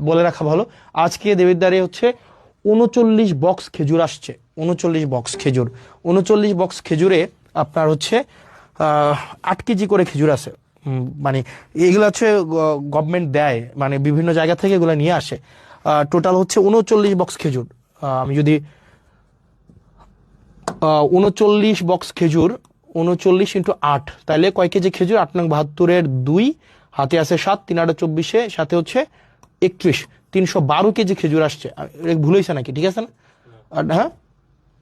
বলে রাখা ভালো, আজকে দেবিদ্বারে হচ্ছে 39 বক্স খেজুর আসছে। 39 বক্স খেজুর, 39 বক্স খেজুরে আপনার হচ্ছে 8 কেজি করে খেজুর আছে। মানে এগুলো হচ্ছে গভর্নমেন্ট দেয়, মানে বিভিন্ন জায়গা থেকে এগুলো নিয়ে আসে। টোটাল হচ্ছে 39 বক্স খেজুর। আমি যদি 39 বক্স খেজুর, 39 ইন্টু 8, তাহলে কয় কেজি খেজুর? 8 নং 72-এর 2, হাতে আছে 7, 3 8 24, সাথে হচ্ছে 31, 312 কেজি খেজুর আসছে। ভুল হয়েছে নাকি? ঠিক আছে না? হ্যাঁ,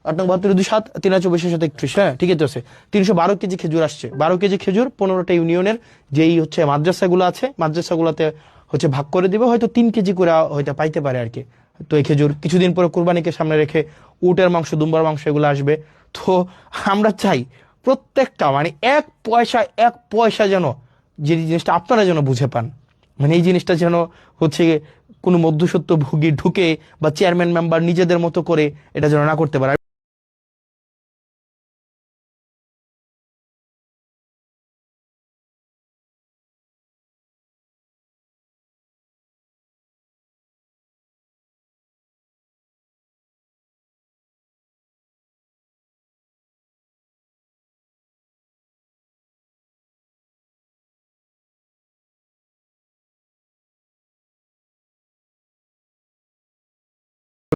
8 নং 72-এর 2, 7, 3 8 24, সাথে 31, হ্যাঁ ঠিক আছে। 312 কেজি খেজুর আসছে। 12 কেজি খেজুর 15টা ইউনিয়নের যেই হচ্ছে মাদ্রাসাগুলো আছে, মাদ্রাসাগুলোতে হচ্ছে ভাগ করে দিবে, হয়তো 3 কেজি করে হয়তো পাইতে পারে আর কি। তো এই খেজুর কিছুদিন পরে কুরবানিকে সামনে রেখে উটের মাংস, দুম্বার মাংস এগুলো আসবে। তো আমরা চাই প্রত্যেকটা মানে এক পয়সা যেন, যে জিনিসটা আপনারা যেন বুঝে পান, মানে এই জিনিসটা যেন হচ্ছে কোনো মধ্যসত্ত্ব ভোগী ঢুকে বা চেয়ারম্যান মেম্বার নিজেদের মতো করে এটা যেন না করতে পারে।